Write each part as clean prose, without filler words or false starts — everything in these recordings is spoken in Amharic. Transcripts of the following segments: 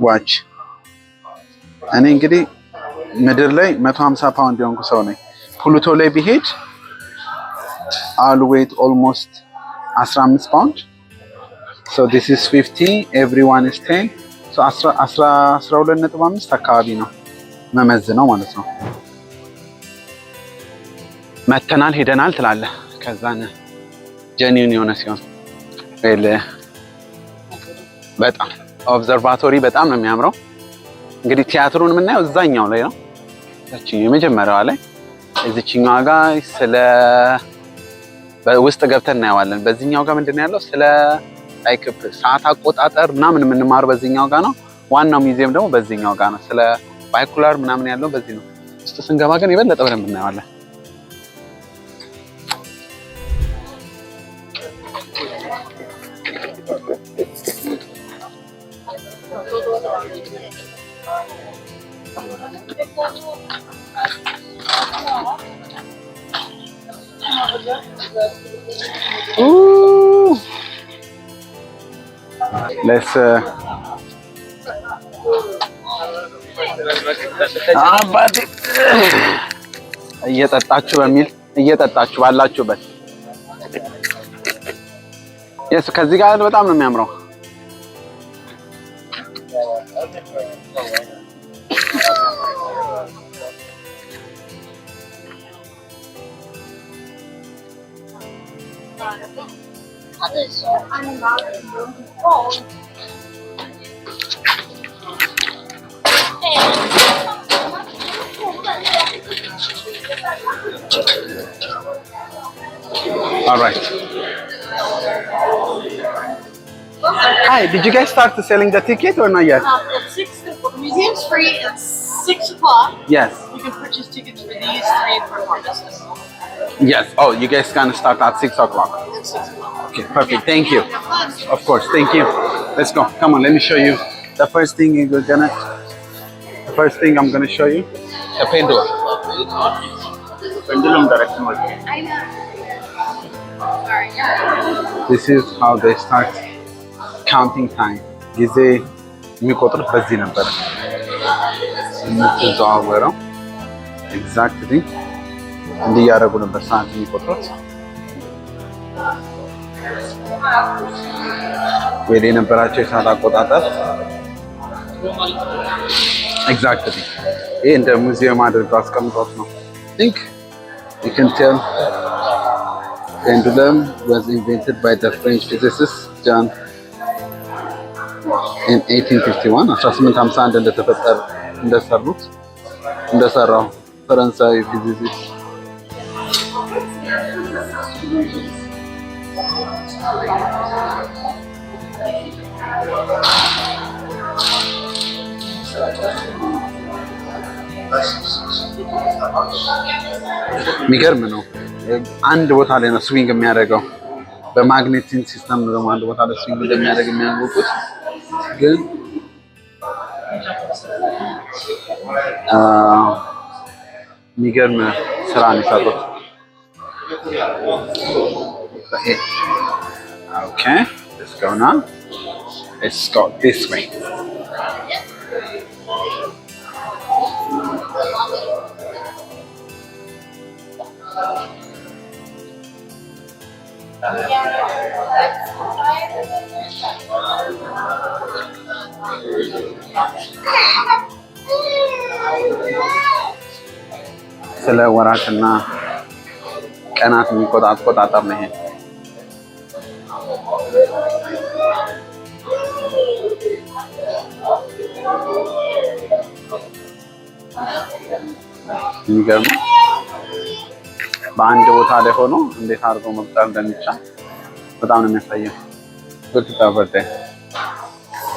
ዋች እኔ እንግዲህ ምድር ላይ 150 ፓውንድ የሆንኩ ሰው ነኝ። ፕሉቶ ላይ ቢሄድ I'll weight almost 15 pound. So this is 50, everyone is 10. So 12.5 አካባቢ ነው መመዝነው ማለት ነው። መተናል ሄደናል ትላለህ። ከዛን ጀኒውን የሆነ ሲሆን በጣም ኦብዘርቫቶሪ በጣም ነው የሚያምረው። እንግዲህ ቲያትሩን የምናየው እዛኛው ላይ ነው። እቺ የመጀመሪያዋ ላይ እዚህኛው ጋር ስለ በውስጥ ገብተን እናየዋለን። በዚህኛው ጋር ምንድነው ያለው ስለ ላይክ ሰዓት አቆጣጠር ምናምን የምንማረው በዚህኛው ጋር ነው። ዋናው ሙዚየም ደግሞ በዚህኛው ጋር ነው። ስለ ባይኩላር ምናምን ያለው በዚህ ነው። ውስጥ ስንገባ ግን የበለጠ በደንብ እናየዋለን። Let's እየጠጣችሁ በሚል እየጠጣችሁ ባላችሁበት yes ከዚህ ጋር በጣም ነው የሚያምረው። All right. Hi, did you guys start selling the ticket or not yet? At 6, the museum's free at 6 o'clock. Yes. You can purchase tickets for these 3 performances. Yes. Oh, you guys gonna start at 6 o'clock. At 6 o'clock. Okay, perfect. Thank you. Have fun. Of course. Thank you. Let's go. Come on, let me show you. The first thing I'm gonna show you the pendulum. Pendulum direction. I know. Sorry. Yeah. This is how they start counting time. ጊዜ የሚቆጥሩት በዚህ ነበር የምትዘዋወረው። ኤግዛክትሊ እንዲህ ያደረጉ ነበር ሰዓት የሚቆጥሩት። ወደ የነበራቸው የሰዓት አቆጣጠር ኤግዛክትሊ ይሄ እንደ ሙዚየም አድርገው አስቀምጠውት ነው። think you can tell pendulum was invented by the French physicist John in 1851 1851 እንደሰራው ፈረንሳዊ ፊዚሲስት የሚገርም ነው። አንድ ቦታ ላይ ነው ስዊንግ የሚያደርገው። በማግኔቲክ ሲስተም ነው አንድ ቦታ ላይ ስዊንግ እንደሚያደርግ የሚያውቁት። ግን የሚገርም ስራ ነው የሰሩት። Okay, let's go now. Let's go this way. ስለ ወራትና ቀናት የሚቆጣጠር ነው ይሄ። የሚገርም በአንድ ቦታ ላይ ሆኖ እንዴት አድርጎ መቁጠር እንደሚቻል በጣም ነው የሚያሳየው። በተጣበቀ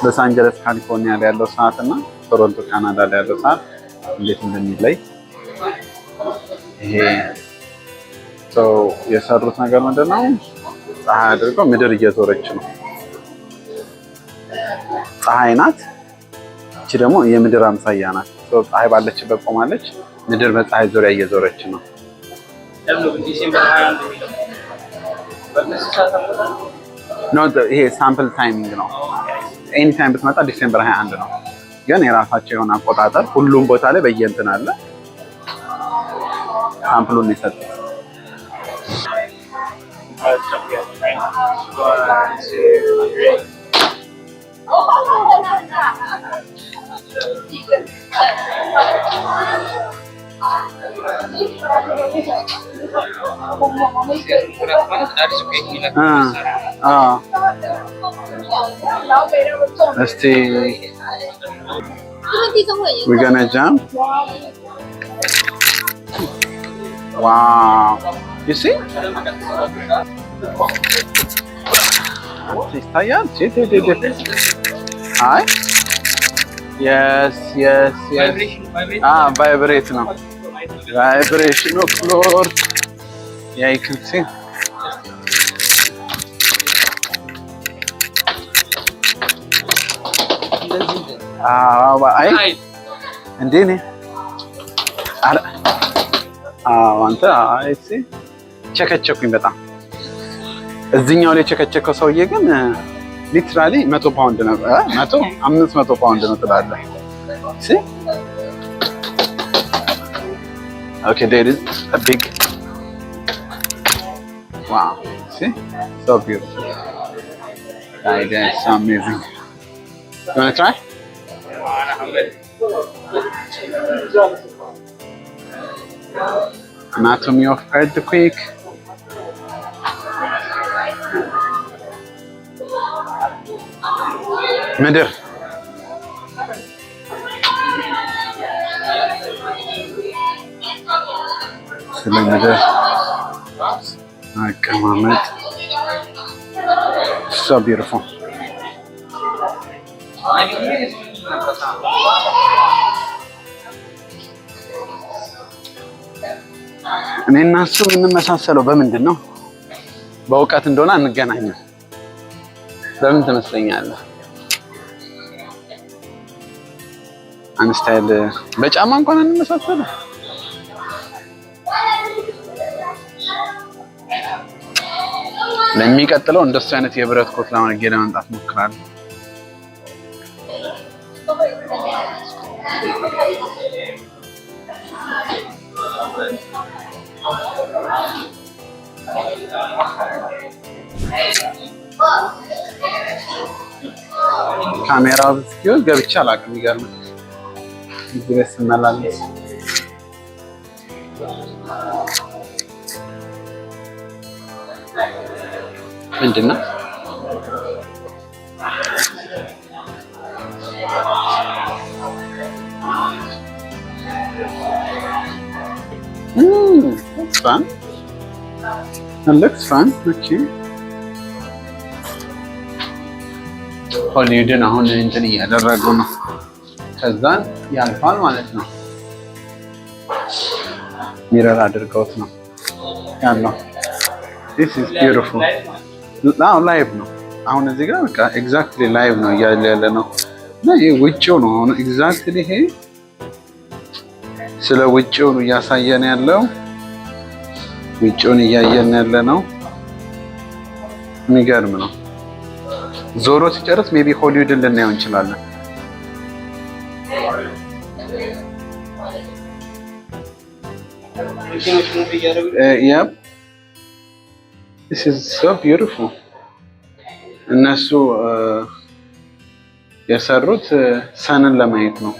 ሎስ አንጀለስ ካሊፎርኒያ ላይ ያለው ሰዓት እና ቶሮንቶ ካናዳ ላይ ያለው ሰዓት እንዴት እንደሚለይ ይሄ የሰሩት ነገር ምንድነው? ፀሐይ አድርገው ምድር እየዞረች ነው። ፀሐይ ናት። እቺ ደግሞ የምድር አምሳያ ናት። ፀሐይ ባለችበት ቆማለች። ምድር በፀሐይ ዙሪያ እየዞረች ነው። ይሄ ሳምፕል ታይሚንግ ነው። ኤኒ ታይም ብትመጣ ዲሴምበር 21 ነው። ግን የራሳቸው የሆነ አቆጣጠር ሁሉም ቦታ ላይ በየእንትን አለ። ሳምፕሉን የሰጡት እስቲ we're gonna jump. Wow, you see? ይታያል። አይ yes vibrate ነው vibration of floor. Yeah, you can see. አይ እንዴ ነህ አንተ አይሲ ቸከቸኩኝ በጣም። እዚህኛው ላይ ቸከቸከው ሰውዬ ግን ሊትራሊ 100 ፓውንድ ነው 500 ፓውንድ ነው ትላለህ። እሺ ኦኬ there is a big wow see so beautiful that is so amazing. You want to try? Anatomy of earthquake. ምድር ስለ ምድር አቀማመጥ so beautiful. እኔ እና እሱ የምንመሳሰለው በምንድን ነው? በእውቀት እንደሆነ አንገናኝም። በምን ትመስለኛለህ? አንስታይል በጫማ እንኳን አንመሳሰለው። ለሚቀጥለው እንደሱ አይነት የብረት ኮት ለማድረግ ለማምጣት ሞክራለሁ። ካሜራው እስኪው ገብቻ አላውቅም። ይገርም ድረስ መላለስ ምንድነው? It's fun. It looks fun. Okay. ሆሊውድን አሁን እንትን እያደረጉ ነው። ከዛን ያልፋል ማለት ነው። ሚረር አድርገውት ነው ያለው። This is beautiful. now live ነው። አሁን እዚህ ጋር በቃ exactly live ነው ያለ ነው። እና ይሄ ውጪው ነው አሁን exactly ይሄ ስለ ውጪው ነው እያሳየን ያለው። ውጪውን እያየን ያለ ነው። የሚገርም ነው። ዞሮ ሲጨርስ ሜቢ ሆሊውድን ልናየው እንችላለን። yep this is so beautiful. እነሱ የሰሩት ሰንን ለማየት ነው።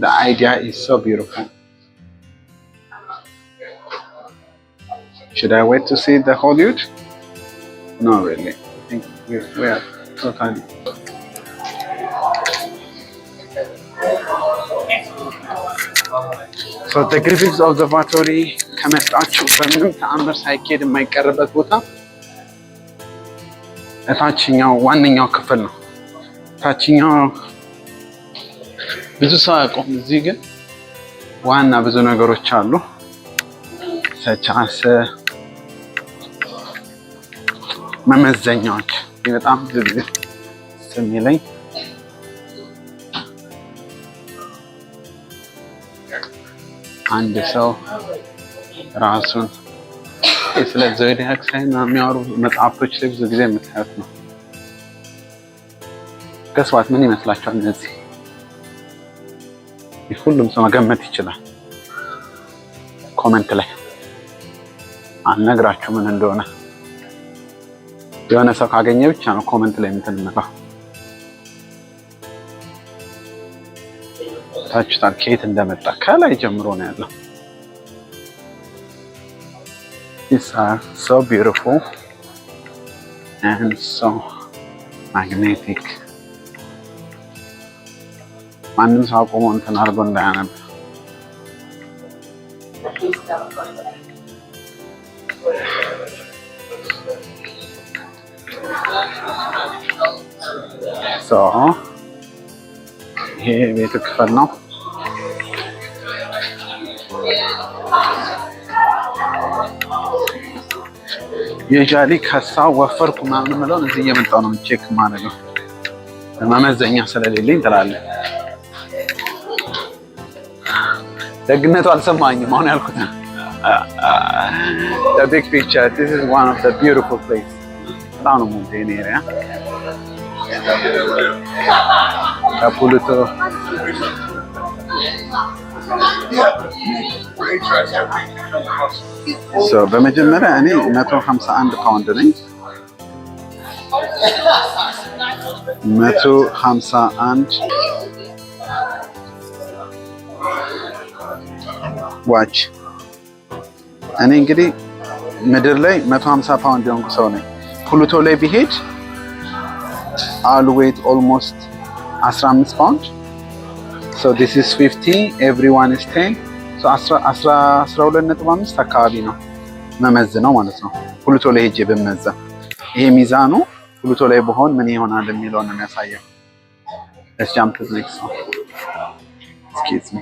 the idea is so beautiful. Should I wait to see the Hollywood? No, really. I think we are totally. So the Griffith Observatory ከመጣችሁ በምንም ተአምር ሳይኬድ የማይቀርበት ቦታ ታችኛው ዋነኛው ክፍል ነው። ታችኛው ብዙ ሰው አያውቁም። እዚህ ግን ዋና ብዙ ነገሮች አሉ። ሰቻስ መመዘኛዎች በጣም ብዙ ስለሚለኝ አንድ ሰው ራሱን ስለ ዞዲያክ ሳይን የሚያወሩ መጽሐፎች ላይ ብዙ ጊዜ የምታዩት ነው። ገስዋት ምን ይመስላችኋል? እነዚህ ሁሉም ሰው መገመት ይችላል። ኮሜንት ላይ አልነግራችሁ ምን እንደሆነ። የሆነ ሰው ካገኘ ብቻ ነው ኮሜንት ላይ እንትን የምለው። ታችሁታል ከየት እንደመጣ ከላይ ጀምሮ ነው ያለው። These are so beautiful and so magnetic. ማንም ሰው አቆሞ እንትን አድርጎ እንዳያነብ። ይሄ ቤቱ ክፍል ነው። የጃሊ ከሳው ወፈርኩ ምናምን የምለውን እዚህ እየመጣሁ ነው ቼክ ማድረግ ነው። መመዘኛ ስለሌለኝ ትላለህ። ደግነቱ አልሰማኝም አሁን ያልኩት። The big picture. This is one of the beautiful places. በጣም ነው ሙዚየም ኤሪያ ከፑልቶ በመጀመሪያ እኔ 151 ፓውንድ ነኝ። 151 ዋች። እኔ እንግዲህ ምድር ላይ 150 ፓውንድ የሆንኩ ሰው ነኝ። ፑልቶ ላይ ቢሄድ I'll weight almost 15 pounds. So this is 50, everyone is 10. So 12.5 አካባቢ ነው መመዝነው ማለት ነው። ፑልቶ ላይ ሄጄ በመዘን ይሄ ሚዛኑ ፑልቶ ላይ በሆን ምን ይሆናል የሚለውን ነው የሚያሳየው። Let's jump to the next one. Excuse me.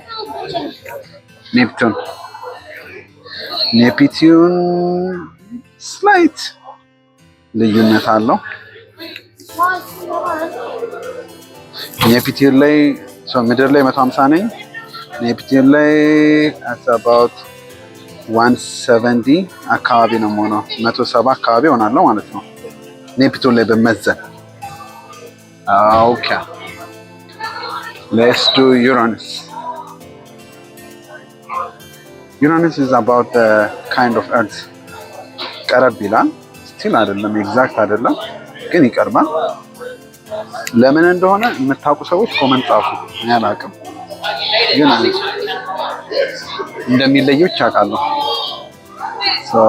ኔፕቲዩን ስላይት ልዩነት አለው። ኔፕቲዩን ላይ ምድር ላይ 150 ነኝ። ኔፕቲዩን ላይ at about 170 አካባቢ ነው የምሆነው። 170 አካባቢ ሆናለሁ ማለት ነው ኔፕቲዩን ላይ በመዘን። ኦኬ let's do Uranus. Uranus is about the kind of Earth. ቀረብ ይላል። ስቲል አይደለም ኤግዛክት አይደለም ግን ይቀርባል። ለምን እንደሆነ የምታውቁ ሰዎች ኮመንት ጻፉ። እኔ አላውቅም ግን እንደሚለየው አውቃለሁ። So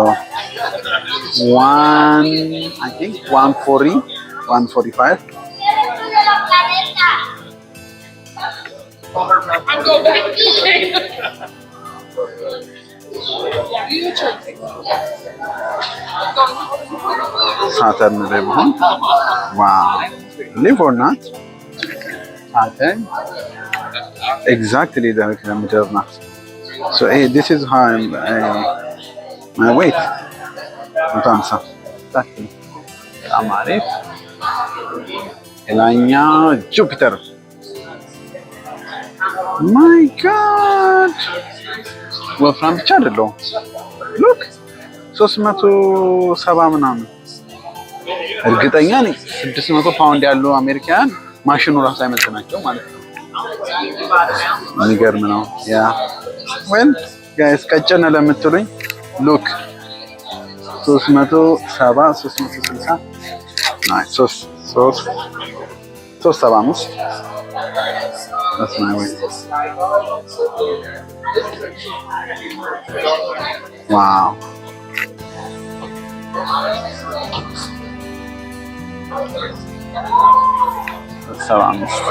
I think 140 145 ሳተርን ላይ መሆን ዋው live or not ሳተርን exactly the ምድር ናት። So this is how my weight 150 በጣም አሪፍ። ሌላኛው ጁፒተር my god ወፍራም ብቻ አይደለም። ሉክ 370 ምናምን እርግጠኛ ነኝ 600 ፓውንድ ያለው አሜሪካን ማሽኑ ራሱ አይመጥናቸው ማለት ነው። የሚገርም ነው። ያ ወን ጋይስ ቀጨነ ለምትሉኝ ሉክ 370 360 ናይስ 375 That's my weight. Wow. That's so honest. I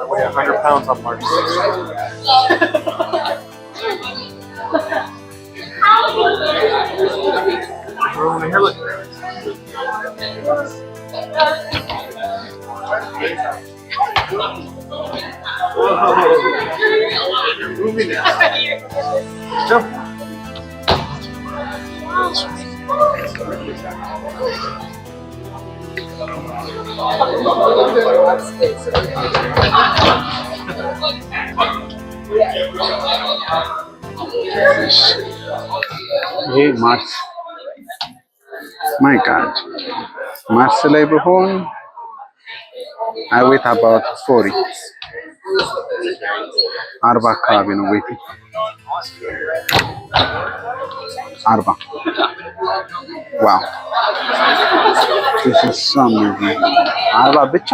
weigh 100 pounds on March 6th. Over here, look. Whoa. You're moving now. Jump. ይሄ ማርስ ማይ ጋድ ማርስ ላይ ብሆን I wait about 40 አካባቢ ነው ዌይት 40 ዋው this is so amazing 40 ብቻ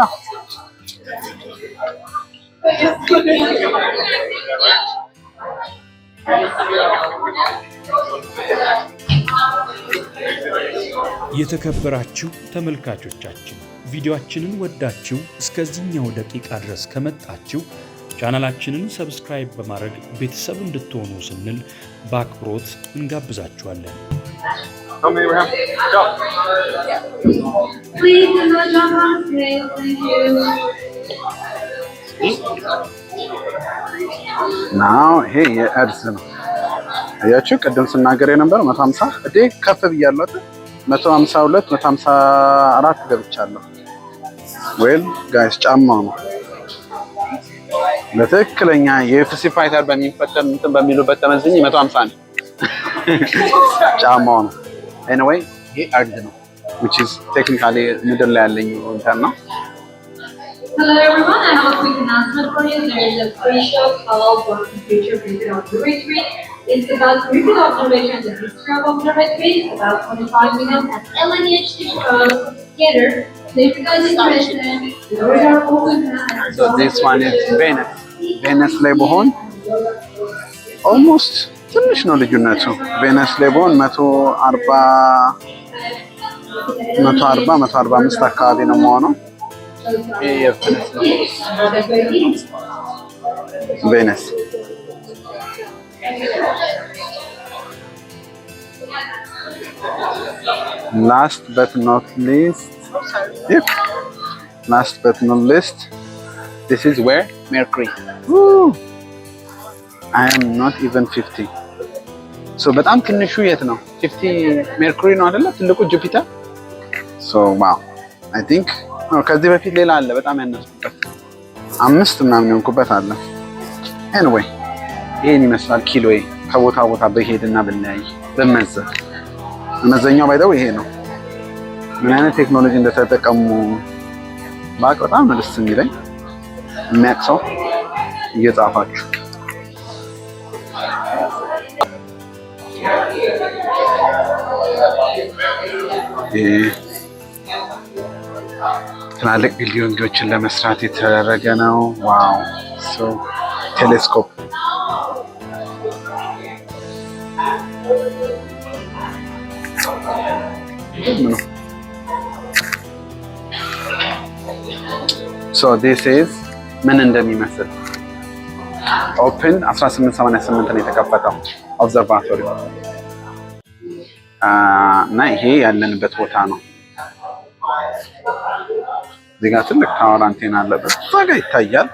የተከበራችሁ ተመልካቾቻችን ቪዲዮአችንን ወዳችሁ እስከዚህኛው ደቂቃ ድረስ ከመጣችሁ ቻናላችንን ሰብስክራይብ በማድረግ ቤተሰብ እንድትሆኑ ስንል በአክብሮት እንጋብዛችኋለን። Come Abraham. Go. Please do not jump on the snail. Thank you. ናው ይሄ የእርዝ ነው። አያችሁ ቅድም ስናገር የነበረው 150 እዴ ከፍ ብያለሁ አይደል? 152 154 ገብቻለሁ። ዌል ጋይስ ጫማው ነው በትክክለኛ የኤፍሲ ፋይተር በሚፈጠር እንትን በሚሉበት ተመዝኝ 150 ነው ጫማው ነው። ኤኒዌይ ይሄ እርዝ ነው which is technically ምድር ላይ ያለኝ እንትን ነው። Hello everyone, I have a quick announcement for you. There is a free show called What the Future Repeat Observatory. It's about repeat observation and the history of observatory. It's about 25 minutes at LNH Theater. So if you guys are interested, doors are open now. So this one is Venice. Venice ላይ ብሆን almost ትንሽ ነው ልዩነቱ። ቬነስ ላይ ብሆን 145 አካባቢ ነው የምሆነው። ይሄ የቬነስ ነው። ቬነስ last but not least this is where Mercury. Woo! I am not even 50. So በጣም ትንሹ የት ነው? 50 ሜርኩሪ ነው አይደለ? ትልቁ ጁፒተር። So wow. I think ከዚህ በፊት ሌላ አለ በጣም ያነስኩበት 5 ምናምን የሆንኩበት አለ። Anyway ይሄን ይመስላል ኪሎዬ ከቦታ ቦታ በሄድና ብናይ በመዘን መመዘኛው ባይደው ይሄ ነው። ምን አይነት ቴክኖሎጂ እንደተጠቀሙ ባቅ በጣም ነው ደስ የሚለኝ። የሚያውቅ ሰው እየጻፋችሁ ትላልቅ ቢልዲንጎችን ለመስራት የተደረገ ነው። ዋው ሶ ቴሌስኮፕ ሶ ዲስ ኢዝ ምን እንደሚመስል ኦፕን 1888 ነው የተከፈተው ኦብዘርቫቶሪ እና ይሄ ያለንበት ቦታ ነው። እዚህ ጋር ትልቅ ታወር አንቴና አለበት። እዛ ጋር ይታያል።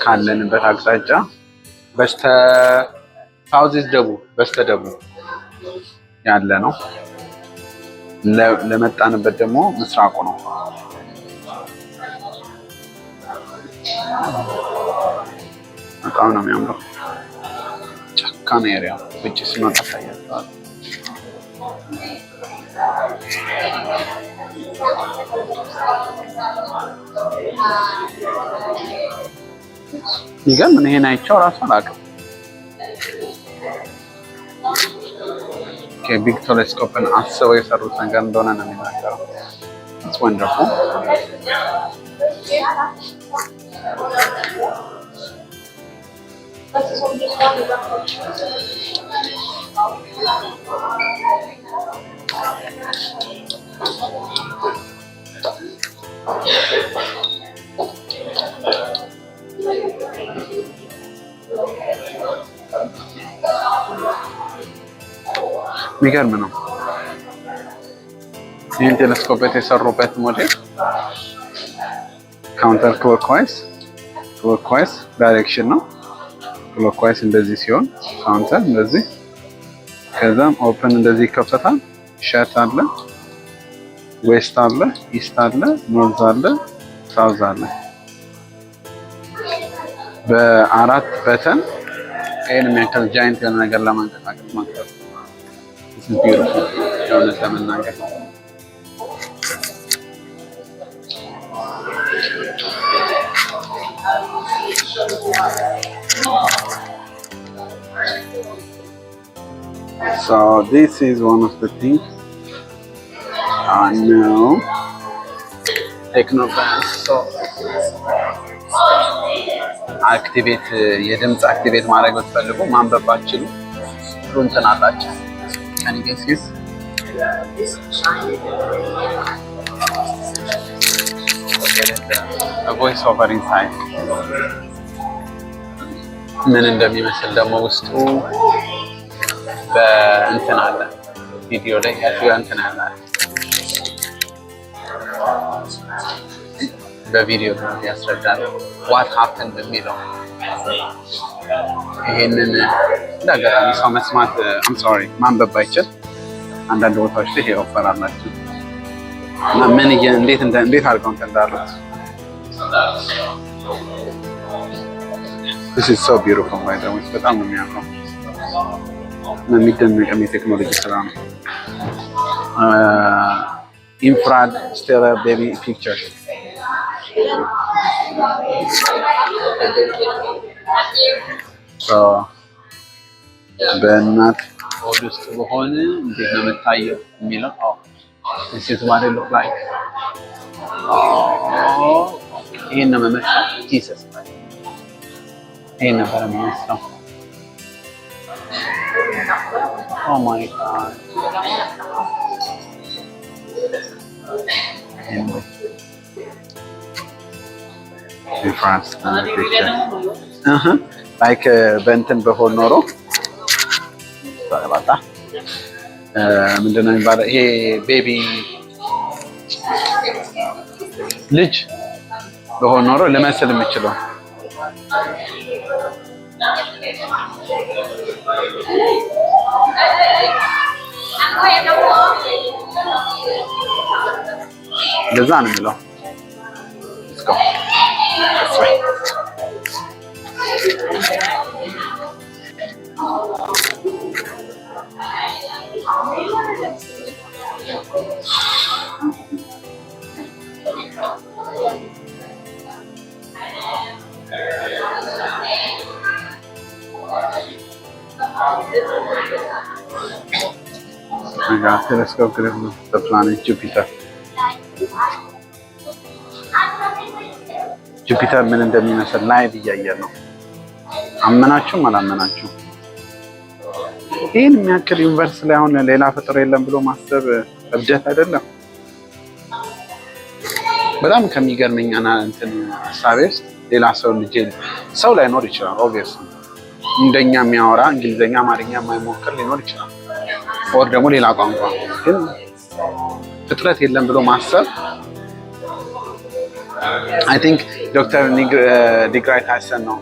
ካለንበት አቅጣጫ በስተ ሳውዝ ኢስት ደቡብ በስተ ደቡብ ያለ ነው። ለመጣንበት ደግሞ ምስራቁ ነው። በጣም ነው የሚያምረው። ጫካ ነው ኤሪያው። ውጭ ስንወጣ ታያችኋል። ይገርም ነው። ይሄን አይቼው እራሱ አላውቅም። ቢግ ቴሌስኮፕን አስበው የሰሩት ነገር እንደሆነ ነው የሚናገረው። It's wonderful. የሚገርም ነው። ይህን ቴሌስኮፕ የተሰሩበት ሞዴል ካውንተር ክሎክዋይዝ ዳይሬክሽን ነው። ክሎክዋይዝ እንደዚህ ሲሆን ካውንተር እንደዚህ፣ ከዛም ኦፕን እንደዚህ ይከፈታል። ሸት አለ፣ ዌስት አለ፣ ኢስት አለ፣ ኖርዝ አለ፣ ሳውዝ አለ። በአራት በተን ይሄን የሚያክል ጃይንት የሆነ ነገር ለማንቀሳቀስ ማለት ነው። This is beautiful. የእውነት ለመናገር So this is one of the things I know. Technobass. So activate የድምጽ አክቲቬት ማድረግ ብትፈልጉ ማንበብ ባትችሉ እንትን አላችሁ። Can you guess this? A voice over inside. ምን እንደሚመስል ደግሞ ውስጡ በእንትን አለ ቪዲዮ ላይ እንትን አለ በቪዲዮ ያስረዳል what happened የሚለው ይሄንን እንዳጋጣሚ ሰው መስማት I'm sorry ማንበብ ባይችል አንዳንድ ቦታዎች ላይ ኦፈር አላችሁ እና ምን እንዴት አድርገው እንዳሉት This is so beautiful by the way በጣም ነው የሚያምረው የሚደነቅ የቴክኖሎጂ ስራ ነው infrared stellar baby picture በእናት ሆድ ውስጥ በሆነ እንዴት ነው የምታየው የሚለው this is what it look like ይሄን ነው መመሰል Jesus ይሄን ነበር የሚመስለው Oh my God anyway different picture like በእንትን በሆን ኖሮ ባጣ ምንድነው የሚባለው ይሄ ቤቢ ልጅ በሆን ኖሮ ለመስል የምችለው ለዛ ነው የሚለው Let's go. That's right. I got telescope the planet Jupiter. ጁፒተር ምን እንደሚመስል ላይቭ እያየን ነው። አመናችሁም አላመናችሁም ይህን የሚያክል ዩኒቨርስ ላይ አሁን ሌላ ፍጡር የለም ብሎ ማሰብ እብደት አይደለም? በጣም ከሚገርመኝና እንትን ሀሳቤ ውስጥ ሌላ ሰው ላይኖር ይችላል። ኦብቪየስሊ እንደኛ የሚያወራ እንግሊዘኛ፣ አማርኛ የማይሞክር ሊኖር ይችላል። ኦር ደግሞ ሌላ ቋንቋ ግን ፍጥረት የለም ብሎ ማሰብ I think Dr. ዲግራይት ሃይሰን ነው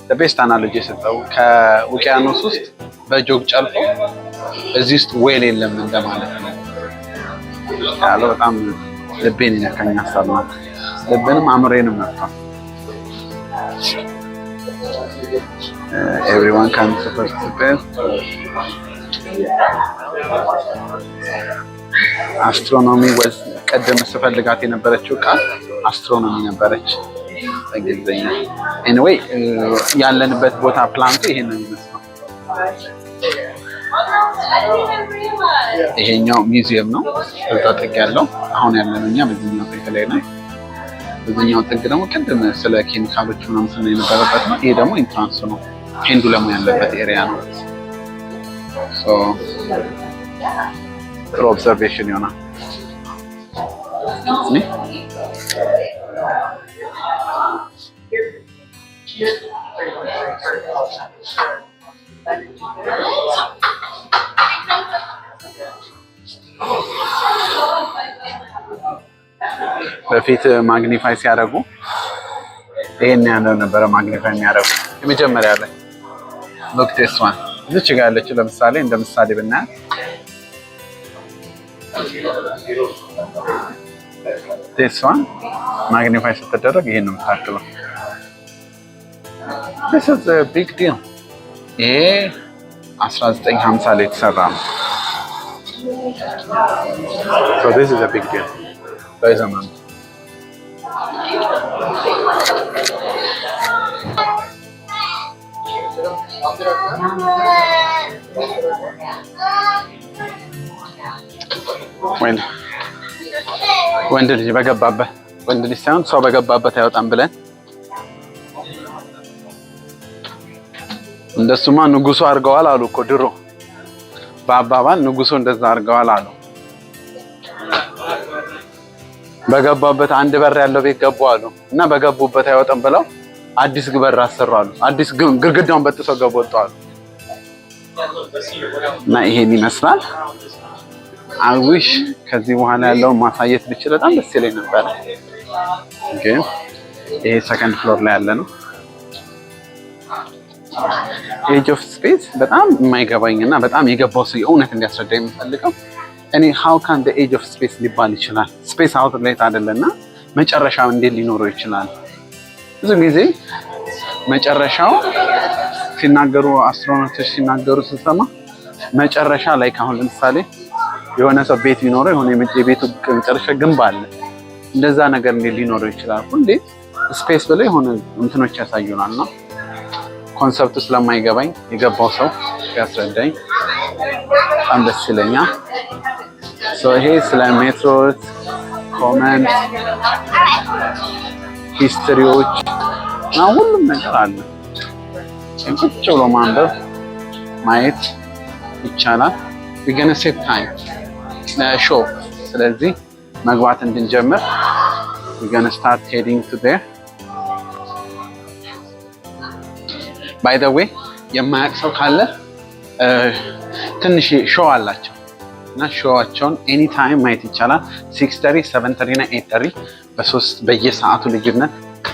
the best analogy የሰጠው ከውቅያኖስ ውስጥ በጆግ ጨልፎ እዚህ ውስጥ ዌል የለም እንደማለት ነው ያለው። በጣም ልቤን ይነካኝ ሀሳብ ነው። ልቤንም አእምሮዬንም ነካው። Everyone can participate. አስትሮኖሚ was ቀደም ስፈልጋት የነበረችው ቃል አስትሮኖሚ ነበረች በእንግሊዝኛ። ኤኒዌይ ያለንበት ቦታ ፕላንቱ ይሄን ነው የሚመስለው። ይሄኛው ሚውዚየም ነው እዛ ጥግ ያለው። አሁን ያለነው እኛ በዚህኛው ጥግ ላይ ነው። በዚህኛው ጥግ ደግሞ ቅድም ስለ ኬሚካሎች ምናምን ስናይ የነበረበት ነው። ይሄ ደግሞ ኢንትራንስ ነው። ፔንዱለሙ ያለበት ኤሪያ ነው። ሶ ጥሩ ኦብዘርቬሽን ይሆናል። በፊት ማግኒፋይ ሲያደርጉ ይሄን ያለው ነበረ ማግኒፋይ የሚያደርጉ የመጀመሪያ ላይ ሎክ ቴስ ዋን እዚች ጋር ያለችው ለምሳሌ እንደ ምሳሌ ብናያት ቴስ ዋን ማግኒፋይ ስትደረግ ይሄን ነው የምታክለው። this is a big deal። ይሄ 1950 ላይ የተሰራ ነው። So this is a big deal. Guys, man. ወንድ ልጅ በገባበት ወንድ ልጅ ሳይሆን ሰው በገባበት አይወጣም ብለን እንደሱማ ንጉሱ አድርገዋል አሉ እኮ ድሮ በአባባል ንጉሱ እንደዛ አድርገዋል አሉ። በገባበት አንድ በር ያለው ቤት ገቡ አሉ እና በገቡበት አይወጣም ብለው አዲስ በር አሰሩ አሉ። አዲስ ግድግዳውን በጥሰው ገቡ ወጡ አሉ። እና ይሄን ይመስላል። አዊሽ ከዚህ በኋላ ያለውን ማሳየት ብችል በጣም ደስ ይለኝ ነበር። ግን ይሄ ሰከንድ ፍሎር ላይ ያለ ነው። ኤጅ ኦፍ ስፔስ በጣም የማይገባኝና በጣም የገባው ሰው የእውነት እንዲያስረዳ የምፈልገው እኔ how can the age of space ሊባል ይችላል? ስፔስ አውትሌት አይደለና መጨረሻው እንዴት ሊኖረው ይችላል? ብዙ ጊዜ መጨረሻው ሲናገሩ አስትሮኖቶች ሲናገሩ ስሰማ መጨረሻ ላይ ካሁን ለምሳሌ የሆነ ሰው ቤት ቢኖረው የሆነ የቤቱ መጨረሻ ግንብ አለ። እንደዛ ነገር እንዴት ሊኖረው ይችላል? ሁሌ ስፔስ ብለው የሆነ እንትኖች ያሳዩናል ነው ኮንሰፕቱ ስለማይገባኝ የገባው ሰው ያስረዳኝ በጣም ደስ ይለኛል። ይሄ ስለ ሜትሮስ ኮመንት ሂስትሪዎች እና ሁሉም ነገር አለ። ቁጭ ብሎ ማንበብ ማየት ይቻላል። we're gonna save time show ስለዚህ መግባት እንድንጀምር we're gonna start heading to there. by the way የማያውቅ ሰው ካለ ትንሽ ሾው አላቸው እና ሾዋቸውን ኤኒ ታይም ማየት ይቻላል። 6:30 7:30 እና 8:30 በሶስት በየሰዓቱ ልዩነት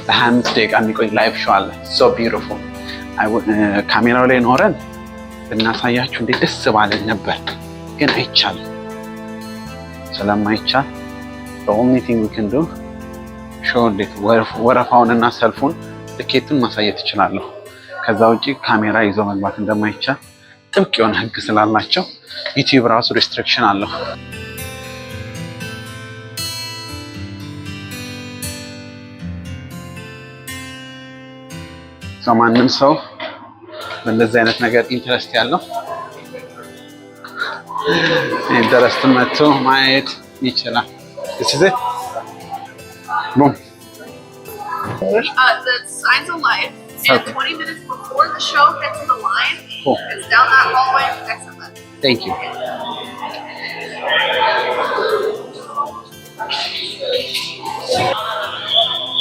ለ25 ደቂቃ የሚቆይ ላይቭ ሾው አለ። so beautiful ካሜራው ላይ ኖረን ብናሳያችሁ እንዴት ደስ ባለን ነበር፣ ግን አይቻልም። ስለማይቻል the only thing we can do show እንዴት ወረፋውንና ሰልፉን ትኬቱን ማሳየት ይችላለሁ። ከዛ ውጪ ካሜራ ይዞ መግባት እንደማይቻል ጥብቅ የሆነ ህግ ስላላቸው ዩቲዩብ ራሱ ሪስትሪክሽን አለው። ማንም ሰው በእንደዚህ አይነት ነገር ኢንተረስት ያለው ኢንተረስት መጥቶ ማየት ይችላል። This is it. Boom. The signs are live. And 20 minutes before the show gets to the line, cool. It's down that hallway exit left. Thank you.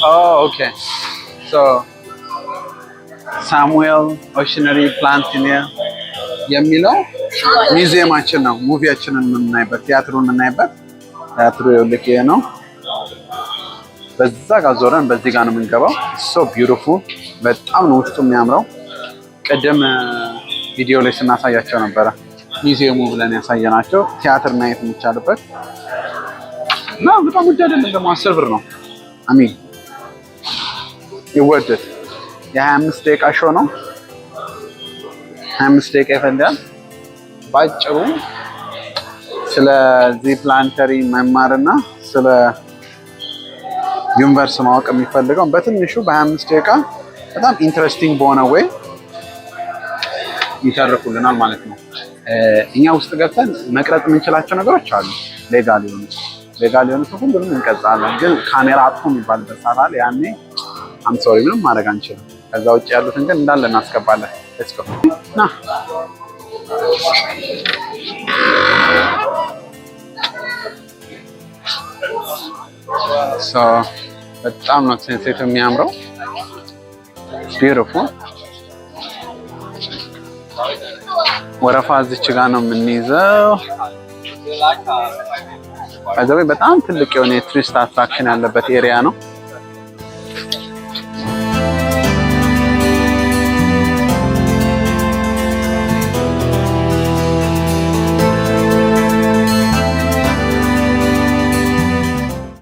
Oh, okay. So, Samuel Oceanary Plantinia የሚለው ሚውዚየማችን ነው። ሙቪያችንን የምናይበት ቲያትሩን የምናይበት ቲያትሩ ልክ ነው። በዛ ጋር ዞረን በዚህ ጋር ነው የምንገባው። so beautiful በጣም ነው ውስጡ የሚያምረው። ቀደም ቪዲዮ ላይ ስናሳያቸው ነበረ ሚውዚየሙ ብለን ያሳየናቸው ቲያትር ማየት የሚቻልበት እና በጣም ውድ አይደለም ደግሞ 10 ብር ነው። አሚን ይወደድ። የ25 ደቂቃ ሾው ነው። 25 ደቂቃ ይፈልጋል። ባጭሩ ስለዚህ ፕላንተሪ መማርና ስለ ዩኒቨርስ ማወቅ የሚፈልገው በትንሹ በ25 ደቂቃ በጣም ኢንትረስቲንግ በሆነ ወይ ይተርኩልናል ማለት ነው። እኛ ውስጥ ገብተን መቅረጽ የምንችላቸው ነገሮች አሉ። ሌጋል የሆኑት ሁሉንም እንቀርጻለን። ግን ካሜራ አጥፎ የሚባልበት ሰዓት አለ። ያኔ አም ሶሪ ምንም ማድረግ አንችልም። ከዛ ውጭ ያሉትን ግን እንዳለ እናስገባለን። ሌትስ ጎ ና በጣም ነው ሴንሴት የሚያምረው። ቢዩቲፉል ወረፋ እዚች ጋር ነው የምንይዘው። በጣም ትልቅ የሆነ የቱሪስት አትራክሽን ያለበት ኤሪያ ነው።